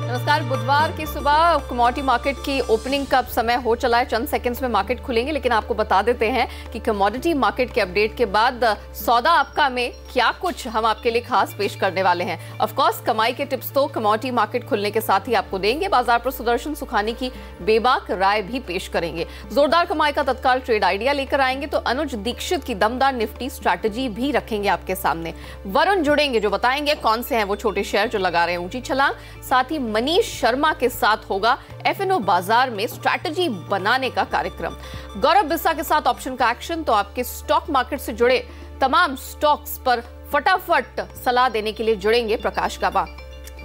नमस्कार। बुधवार की सुबह कमोडिटी मार्केट की ओपनिंग का समय हो चला है, चंद सेकंड्स में मार्केट खुलेंगे, लेकिन आपको बता देते हैं कि कमोडिटी मार्केट के अपडेट के बाद सौदा आपका में क्या कुछ हम आपके लिए खास पेश करने वाले हैं। ऑफ कोर्स कमाई के टिप्स तो कमोडिटी मार्केट खुलने के साथ ही आपको देंगे। बाजार पर सुदर्शन सुखानी की बेबाक राय भी पेश करेंगे। जोरदार कमाई का तत्काल ट्रेड आइडिया लेकर आएंगे तो अनुज दीक्षित की दमदार निफ्टी स्ट्रैटेजी भी रखेंगे आपके सामने। वरुण जुड़ेंगे जो बताएंगे कौन से हैं वो छोटे शेयर जो लगा रहे हैं ऊंची छलांग। साथ ही मनीष शर्मा के साथ होगा एफएनओ बाजार में स्ट्रैटेजी बनाने का कार्यक्रम। गौरव बिस्सा के साथ ऑप्शन का एक्शन। तो आपके स्टॉक मार्केट से जुड़े तमाम स्टॉक्स पर फटाफट सलाह देने के लिए जुड़ेंगे प्रकाश काबा।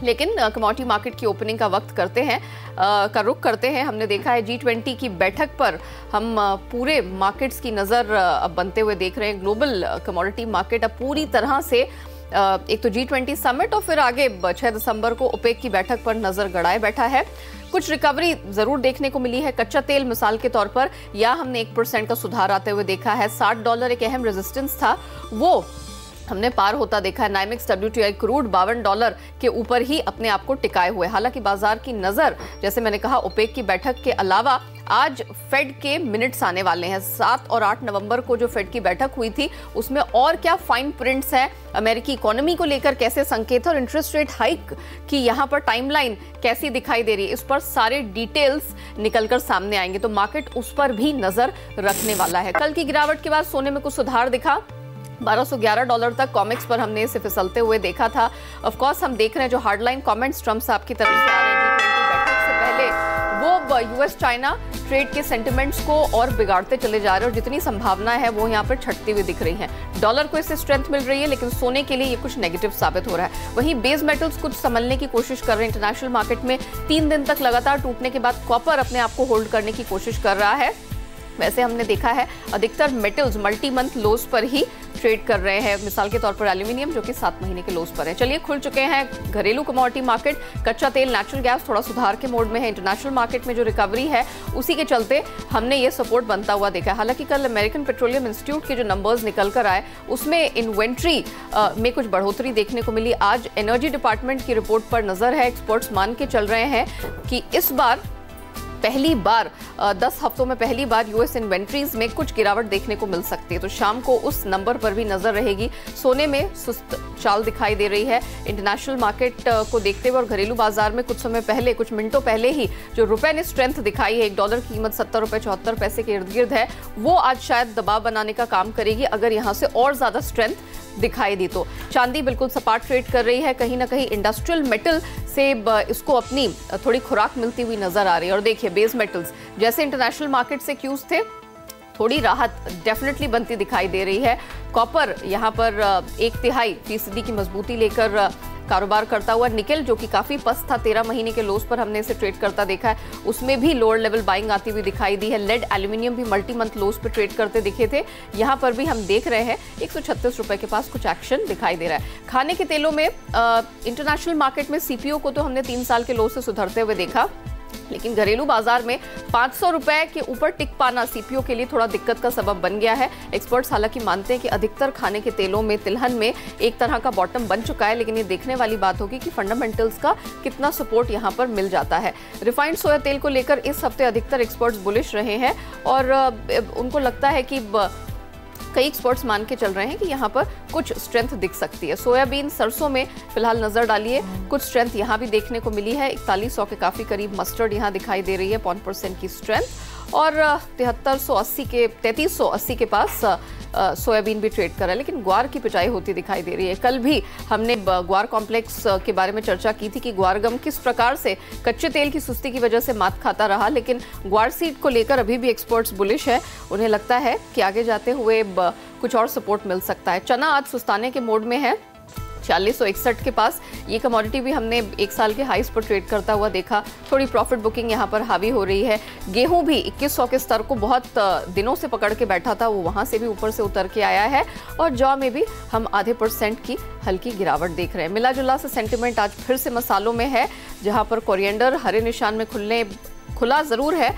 लेकिन कमोडिटी मार्केट की ओपनिंग का वक्त करते हैं का रुख करते हैं। हमने देखा है G20 की बैठक पर हम पूरे मार्केट्स की नजर अब बनते हुए देख रहे हैं। ग्लोबल कमोडिटी मार्केट अब पूरी तरह से एक तो G20 समिट और फिर आगे 6 दिसंबर को ओपेक की बैठक पर नजर गड़ाए बैठा है। कुछ रिकवरी जरूर देखने को मिली है। कच्चा तेल मिसाल के तौर पर या हमने 1% का सुधार आते हुए देखा है। $60 एक अहम रेजिस्टेंस था, वो हमने पार होता देखा है। नाइमेक्स WTI क्रूड $52 के ऊपर ही अपने आप को टिकाए हुए। हालांकि बाजार की नजर, जैसे मैंने कहा, ओपेक की बैठक के अलावा आज फेड के मिनट्स आने वाले हैं। 7 और 8 नवंबर को जो फेड की बैठक हुई थी उसमें और क्या फाइन प्रिंट्स हैं, अमेरिकी इकोनॉमी को लेकर कैसे संकेत और इंटरेस्ट रेट हाइक की यहाँ पर टाइमलाइन कैसी दिखाई दे रही है, इस पर सारे डिटेल्स निकलकर सामने आएंगे। तो मार्केट उस पर भी नजर रखने वाला है। कल की गिरावट के बाद सोने में कुछ सुधार दिखा। $1211 तक कॉमिक्स पर हमने इसे फिसलते हुए देखा था। ऑफ कोर्स हम देख रहे हैं जो हार्डलाइन कमेंट्स ट्रम्प साहब की तरफ से आ रहे हैं G20 बैठक से पहले, वो यूएस चाइना ट्रेड के सेंटिमेंट्स को और बिगाड़ते चले जा रहे हैं और जितनी संभावनाएं है वो यहाँ पर छटती हुई दिख रही हैं। डॉलर को इससे स्ट्रेंथ मिल रही है, लेकिन सोने के लिए ये कुछ नेगेटिव साबित हो रहा है। वहीं बेस मेटल्स कुछ संभलने की कोशिश कर रहे हैं। इंटरनेशनल मार्केट में 3 दिन तक लगातार टूटने के बाद कॉपर अपने आप को होल्ड करने की कोशिश कर रहा है। वैसे हमने देखा है अधिकतर मेटल्स मल्टी मंथ लोज पर ही ट्रेड कर रहे हैं। मिसाल के तौर पर एल्यूमिनियम जो कि 7 महीने के लोज पर है। चलिए खुल चुके हैं घरेलू कमोडिटी मार्केट। कच्चा तेल, नेचुरल गैस थोड़ा सुधार के मोड में है। इंटरनेशनल मार्केट में जो रिकवरी है उसी के चलते हमने ये सपोर्ट बनता हुआ देखा। हालांकि कल अमेरिकन पेट्रोलियम इंस्टीट्यूट के जो नंबर्स निकल कर आए उसमें इन्वेंट्री में कुछ बढ़ोतरी देखने को मिली। आज एनर्जी डिपार्टमेंट की रिपोर्ट पर नजर है। एक्सपर्ट्स मान के चल रहे हैं कि इस बार पहली बार 10 हफ्तों में पहली बार यूएस इन्वेंट्रीज में कुछ गिरावट देखने को मिल सकती है। तो शाम को उस नंबर पर भी नजर रहेगी। सोने में सुस्त चाल दिखाई दे रही है। इंटरनेशनल मार्केट को देखते हुए और घरेलू बाजार में कुछ समय पहले, कुछ मिनटों पहले ही जो रुपए ने स्ट्रेंथ दिखाई है, $1 की कीमत ₹70.74 के इर्द गिर्द है, वो आज शायद दबाव बनाने का काम करेगी अगर यहां से और ज्यादा स्ट्रेंथ दिखाई दी तो। चांदी बिल्कुल सपाट ट्रेड कर रही है। कहीं ना कहीं इंडस्ट्रियल मेटल से इसको अपनी थोड़ी खुराक मिलती हुई नजर आ रही है। और देखिए बेस मेटल्स जैसे इंटरनेशनल मार्केट से क्यूज थे, थोड़ी राहत डेफिनेटली बनती दिखाई दे रही है। कॉपर यहाँ पर 1/3% की मजबूती लेकर कारोबार करता हुआ। निकेल जो कि काफी पस्त था, 13 महीने के लोस पर हमने इसे ट्रेड करता देखा है, उसमें भी लोअर लेवल बाइंग आती हुई दिखाई दी है। लेड एल्यूमिनियम भी मल्टी मंथ लोस पर ट्रेड करते दिखे थे, यहाँ पर भी हम देख रहे हैं ₹136 के पास कुछ एक्शन दिखाई दे रहा है। खाने के तेलों में इंटरनेशनल मार्केट में सीपीओ को तो हमने 3 साल के लो से सुधरते हुए देखा, लेकिन घरेलू बाजार में ₹500 के ऊपर टिक पाना सीपीओ के लिए थोड़ा दिक्कत का सबब बन गया है। एक्सपर्ट्स हालांकि मानते हैं कि अधिकतर खाने के तेलों में तिलहन में एक तरह का बॉटम बन चुका है, लेकिन ये देखने वाली बात होगी कि फंडामेंटल्स का कितना सपोर्ट यहां पर मिल जाता है। रिफाइंड सोया तेल को लेकर इस हफ्ते अधिकतर एक्सपर्ट्स बुलिश रहे हैं और उनको लगता है कि कई एक्सपर्ट्स मान के चल रहे हैं कि यहाँ पर कुछ स्ट्रेंथ दिख सकती है। सोयाबीन, सरसों में फिलहाल नजर डालिए, कुछ स्ट्रेंथ यहाँ भी देखने को मिली है। 4100 के काफी करीब मस्टर्ड यहाँ दिखाई दे रही है, 0.5% की स्ट्रेंथ। और 3380 के पास सोयाबीन भी ट्रेड कर रहा है, लेकिन ग्वार की पिटाई होती दिखाई दे रही है। कल भी हमने ग्वार कॉम्प्लेक्स के बारे में चर्चा की थी कि ग्वारगम किस प्रकार से कच्चे तेल की सुस्ती की वजह से मात खाता रहा, लेकिन ग्वार सीड को लेकर अभी भी एक्सपर्ट्स बुलिश है। उन्हें लगता है कि आगे जाते हुए कुछ और सपोर्ट मिल सकता है। चना आज सुस्ताने के मोड में है, 4661 के पास। ये कमोडिटी भी हमने 1 साल के हाईस पर ट्रेड करता हुआ देखा। थोड़ी प्रॉफिट बुकिंग यहाँ पर हावी हो रही है। गेहूं भी 2100 के स्तर को बहुत दिनों से पकड़ के बैठा था, वो वहां से भी ऊपर से उतर के आया है। और जौ में भी हम ½ % की हल्की गिरावट देख रहे हैं। मिला जुला से सेंटिमेंट आज फिर से मसालों में है, जहां पर कोरिएंडर हरे निशान में खुलने खुला जरूर है,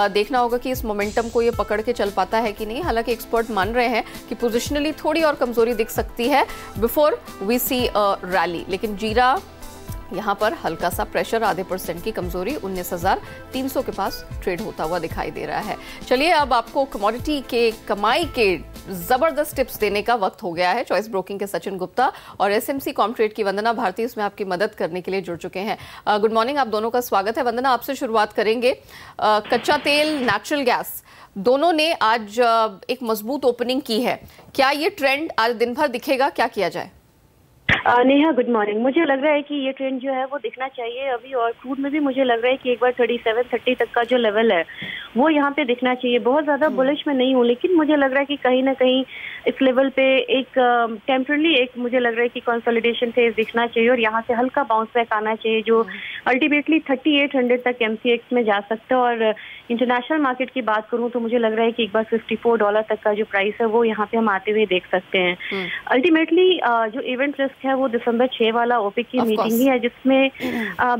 देखना होगा कि इस मोमेंटम को ये पकड़ के चल पाता है कि नहीं। हालांकि एक्सपर्ट मान रहे हैं कि पोजिशनली थोड़ी और कमजोरी दिख सकती है before we see a rally, लेकिन जीरा यहाँ पर हल्का सा प्रेशर, आधे % की कमजोरी, 19,300 के पास ट्रेड होता हुआ दिखाई दे रहा है। चलिए अब आपको कमोडिटी के कमाई के जबरदस्त टिप्स देने का वक्त हो गया है। चॉइस ब्रोकिंग के सचिन गुप्ता और एसएमसी कॉमट्रेड की वंदना भारती इसमें आपकी मदद करने के लिए जुड़ चुके हैं। गुड मॉर्निंग, आप दोनों का स्वागत है। वंदना, आपसे शुरुआत करेंगे। कच्चा तेल, नेचुरल गैस दोनों ने आज एक मजबूत ओपनिंग की है, क्या ये ट्रेंड आज दिन भर दिखेगा, क्या किया जाए? Neha, good morning. मुझे लग रहा है कि ये ट्रेंड जो है वो दिखना चाहिए अभी, और क्रूड में भी मुझे लग रहा है कि एक बार 37-30 तक का जो लेवल है वो यहाँ पे दिखना चाहिए। बहुत ज्यादा बुलिश में नहीं हूँ, लेकिन मुझे लग रहा है कि कहीं ना कहीं इस लेवल पे एक टेम्पररी एक मुझे लग रहा है कि कंसोलिडेशन फेज दिखना चाहिए और यहाँ से हल्का बाउंस बैक आना चाहिए जो अल्टीमेटली 3800 तक MCX में जा सकता है। और इंटरनेशनल मार्केट की बात करूँ तो मुझे लग रहा है कि एक बार $54 तक का जो प्राइस है वो यहाँ पे हम आते हुए देख सकते हैं। अल्टीमेटली जो इवेंट रिस्क है वो दिसंबर 6 वाला ओपेक की मीटिंग ही है, जिसमें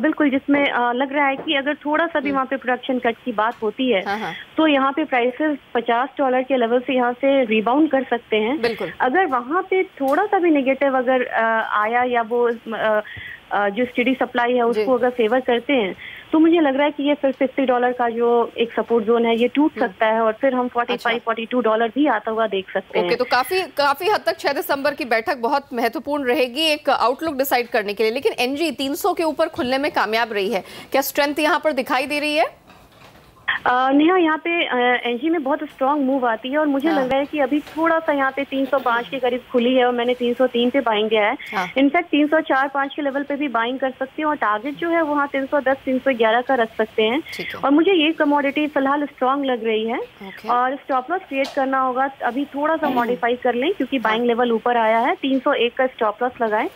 बिल्कुल जिसमें लग रहा है कि अगर थोड़ा सा भी वहाँ पे प्रोडक्शन कट की बात होती है तो यहाँ पे प्राइसेस $50 के लेवल से यहाँ से रिबाउंड कर सकते हैं। अगर वहाँ पे थोड़ा सा भी नेगेटिव अगर आया या वो जो स्टडी सप्लाई है उसको अगर फेवर करते हैं तो मुझे लग रहा है कि ये फिर $50 का जो एक सपोर्ट जोन है ये टूट सकता है और फिर हम $45-42 भी आता हुआ देख सकते हैं। तो काफी हद तक 6 दिसंबर की बैठक बहुत महत्वपूर्ण रहेगी एक आउटलुक डिसाइड करने के लिए। लेकिन एनजी 300 के ऊपर खुलने में कामयाब रही है, क्या स्ट्रेंथ यहाँ पर दिखाई दे रही है? नेहा, यहाँ पे एनजी में बहुत स्ट्रांग मूव आती है और मुझे लग रहा है कि अभी थोड़ा सा यहाँ पे 305 के करीब खुली है और मैंने 303 पे बाइंग किया है। इनफैक्ट 304-5 के लेवल पे भी बाइंग कर सकती हूँ और टारगेट जो है वहाँ 310-311 का रख सकते हैं। और मुझे ये कमोडिटी फिलहाल स्ट्रांग लग रही है और स्टॉप लॉस क्रिएट करना होगा। अभी थोड़ा सा मॉडिफाई कर लें क्योंकि बाइंग लेवल ऊपर आया है। 301 का स्टॉप लॉस लगाएं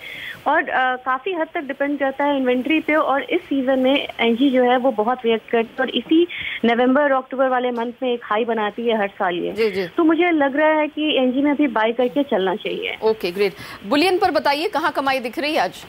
और काफी हद तक डिपेंड करता है इन्वेंट्री पे और इस सीजन में एनजी जो है वो बहुत रिएक्ट करती है और इसी नवंबर अक्टूबर वाले मंथ में एक हाई बनाती है हर साल ये। तो मुझे लग रहा है कि एनजी में भी बाय करके चलना चाहिए। Okay, great. बुलियन पर बताइए, कहाँ कमाई दिख रही है आज?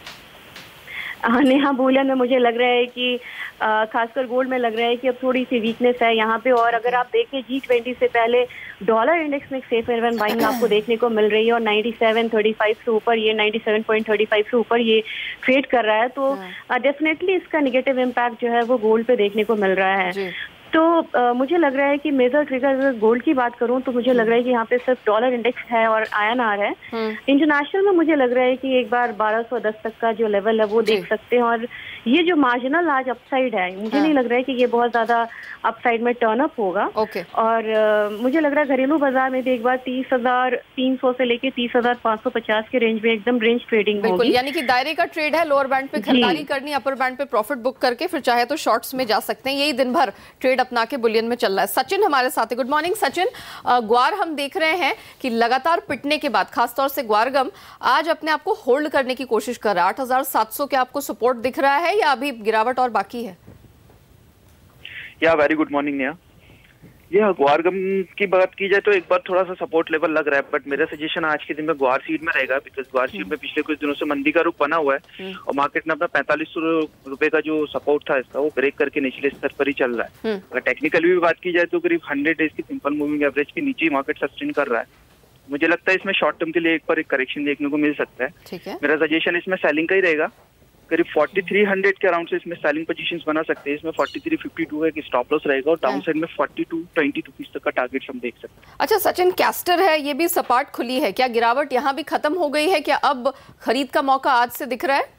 नेहा, बुलियन में मुझे लग रहा है कि खासकर गोल्ड में लग रहा है कि अब थोड़ी सी वीकनेस है यहाँ पे। और अगर आप देखें G20 से पहले डॉलर इंडेक्स में एक सेफ हेवन बाइंग आपको देखने को मिल रही है और 97.35 से ऊपर ये 97.35 से ऊपर ये ट्रेड कर रहा है। तो डेफिनेटली इसका नेगेटिव इम्पैक्ट जो है वो गोल्ड पे देखने को मिल रहा है। तो मुझे लग रहा है कि मेजर ट्रिगर अगर गोल्ड की बात करूं तो मुझे लग रहा है कि यहाँ पे सिर्फ डॉलर इंडेक्स है और INR है। इंटरनेशनल में मुझे लग रहा है कि एक बार 1210 तक का जो लेवल है वो देख सकते हैं और ये जो मार्जिनल आज अपसाइड है मुझे नहीं लग रहा है कि ये बहुत ज्यादा अपसाइड में टर्न अप होगा। और मुझे लग रहा है घरेलू बाजार में भी एक बार 30,300 से लेके 30,550 के रेंज में एकदम रेंज ट्रेडिंग होगी। यानी कि दायरे का ट्रेड है, लोअर बैंड पे खरीदारी करनी, अपर बैंड पे प्रॉफिट बुक करके फिर चाहे तो शॉर्ट्स में जा सकते हैं। यही दिन भर ट्रेड अपना के बुलियन में चल रहा है। सचिन हमारे साथ है। Good morning Sachin. ग्वार हम देख रहे हैं कि लगातार पिटने के बाद खासतौर से ग्वारगम आज अपने आप को होल्ड करने की कोशिश कर रहा है। 8,700 के आपको सपोर्ट दिख रहा है या अभी गिरावट और बाकी है? या वेरी गुड मॉर्निंग नेहा। ये ग्वारगम की बात की जाए तो एक बार थोड़ा सा सपोर्ट लेवल लग रहा है, बट मेरा सजेशन आज के दिन में ग्वार सीड में रहेगा बिकॉज ग्वार सीड में पिछले कुछ दिनों से मंदी का रुख बना हुआ है और मार्केट ने अपना 4500 रुपए का जो सपोर्ट था इसका वो ब्रेक करके निचले स्तर पर ही चल रहा है। अगर टेक्निकली भी बात की जाए तो करीब 100 डेज की सिंपल मूविंग एवरेज के नीचे मार्केट सस्टेन कर रहा है। मुझे लगता है इसमें शॉर्ट टर्म के लिए एक बार एक करेक्शन देखने को मिल सकता है। मेरा सजेशन इसमें सेलिंग का ही रहेगा। करीब 4300 के अराउंड से इसमें सेलिंग पोजीशंस बना सकते हैं। इसमें 4352 का एक स्टॉप लॉस रहेगा और डाउन साइड में 4220 तक का टारगेट हम देख सकते हैं। अच्छा सचिन, कैस्टर है ये भी सपाट खुली है, क्या गिरावट यहाँ भी खत्म हो गई है? क्या अब खरीद का मौका आज से दिख रहा है?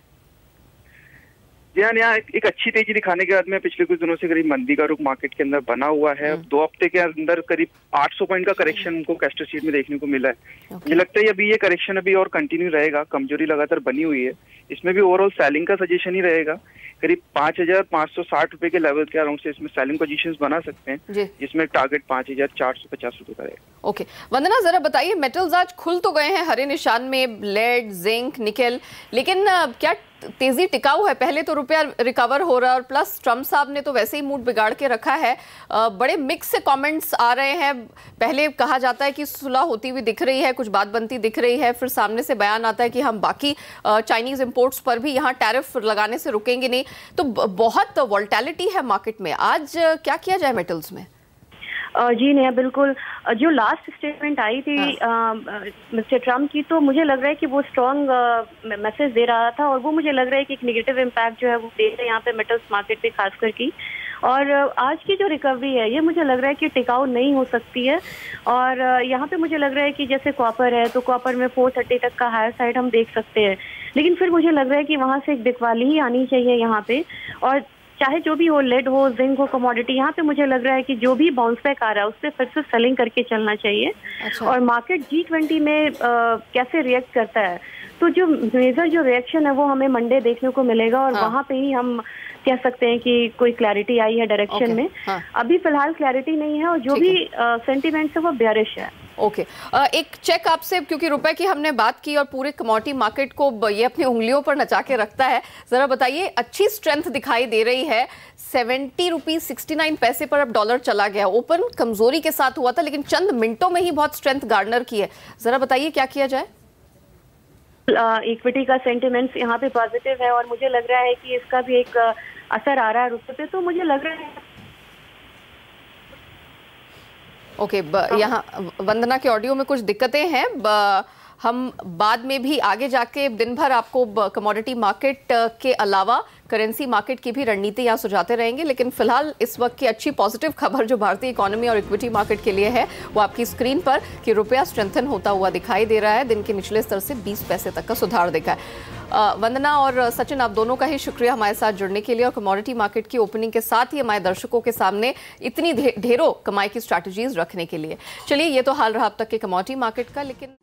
यहाँ एक अच्छी तेजी दिखाने के बाद में पिछले कुछ दिनों से करीब मंदी का रुख मार्केट के अंदर बना हुआ है। 2 हफ्ते के अंदर करीब 800 पॉइंट का करेक्शन उनको कैस्टर सीट में देखने को मिला है। मुझे लगता है अभी ये करेक्शन अभी और कंटिन्यू रहेगा, कमजोरी लगातार बनी हुई है। इसमें भी ओवरऑल सेलिंग का सजेशन ही रहेगा। करीब 5,560 रुपए के लेवल के अराउंड से इसमें सेलिंग पोजीशंस बना सकते हैं, जिसमें टारगेट 5,450 रुपए का रहेगा। ओके वंदना, जरा बताइए मेटल्स आज खुल तो गए हैं हरे निशान में, लेड, जिंक, निकेल, लेकिन क्या तेजी टिकाऊ है? पहले तो रुपया रिकवर हो रहा है और प्लस ट्रम्प साहब ने तो वैसे ही मूड बिगाड़ के रखा है। बड़े मिक्स से कमेंट्स आ रहे हैं। पहले कहा जाता है कि सुलह होती हुई दिख रही है, कुछ बात बनती दिख रही है, फिर सामने से बयान आता है कि हम बाकी चाइनीज इंपोर्ट्स पर भी यहाँ टैरिफ लगाने से रुकेंगे नहीं। तो बहुत वॉलेटिलिटी है मार्केट में। आज क्या किया जाए मेटल्स में? जी नेहा, बिल्कुल। जो लास्ट स्टेटमेंट आई थी मिस्टर ट्रम्प की, तो मुझे लग रहा है कि वो स्ट्रॉन्ग मैसेज दे रहा था और वो मुझे लग रहा है कि एक नेगेटिव इम्पैक्ट जो है वो दे रहा है यहाँ पे मेटल्स मार्केट पे खासकर की। और आज की जो रिकवरी है ये मुझे लग रहा है कि टिकाऊ नहीं हो सकती है। और यहाँ पे मुझे लग रहा है कि जैसे कॉपर है तो कॉपर में 430 तक का हायर साइड हम देख सकते हैं, लेकिन फिर मुझे लग रहा है कि वहाँ से एक बिकवाली ही आनी चाहिए यहाँ पे। और चाहे जो भी हो, लेड हो, जिंक हो, कमोडिटी, यहाँ पे मुझे लग रहा है कि जो भी बाउंस बैक आ रहा है उससे फिर से सेलिंग करके चलना चाहिए। अच्छा। और मार्केट G20 में कैसे रिएक्ट करता है, तो जो मेजर जो रिएक्शन है वो हमें मंडे देखने को मिलेगा और वहाँ पे ही हम कह सकते हैं कि कोई क्लैरिटी आई है डायरेक्शन में। अभी फिलहाल क्लैरिटी नहीं है और जो भी सेंटीमेंट्स है वो बेयरिश है। ओके। एक चेक आपसे, क्योंकि रुपए की हमने बात की और पूरे कमोडिटी मार्केट को ये अपनी उंगलियों पर नचा के रखता है, जरा बताइए, अच्छी स्ट्रेंथ दिखाई दे रही है। 70 रुपीज 69 पैसे पर अब डॉलर चला गया। ओपन कमजोरी के साथ हुआ था लेकिन चंद मिनटों में ही बहुत स्ट्रेंथ गार्नर की है। जरा बताइए क्या किया जाए? इक्विटी का सेंटिमेंट्स यहाँ पे पॉजिटिव है और मुझे लग रहा है कि इसका भी एक असर आ रहा है रुपए पे। तो मुझे लग रहा है ओके। यहाँ वंदना के ऑडियो में कुछ दिक्कतें हैं। हम बाद में भी आगे जाके दिन भर आपको कमोडिटी मार्केट के अलावा करेंसी मार्केट की भी रणनीति यहाँ सुझाते रहेंगे, लेकिन फिलहाल इस वक्त की अच्छी पॉजिटिव खबर जो भारतीय इकोनॉमी और इक्विटी मार्केट के लिए है वो आपकी स्क्रीन पर कि रुपया स्ट्रेंथन होता हुआ दिखाई दे रहा है। दिन के निचले स्तर से 20 पैसे तक का सुधार देखा है। वंदना और सचिन, आप दोनों का ही शुक्रिया हमारे साथ जुड़ने के लिए और कमोडिटी मार्केट की ओपनिंग के साथ ही हमारे दर्शकों के सामने इतनी ढेरों कमाई की स्ट्रैटेजीज रखने के लिए। चलिए, ये तो हाल रहा अब तक के कमोडिटी मार्केट का, लेकिन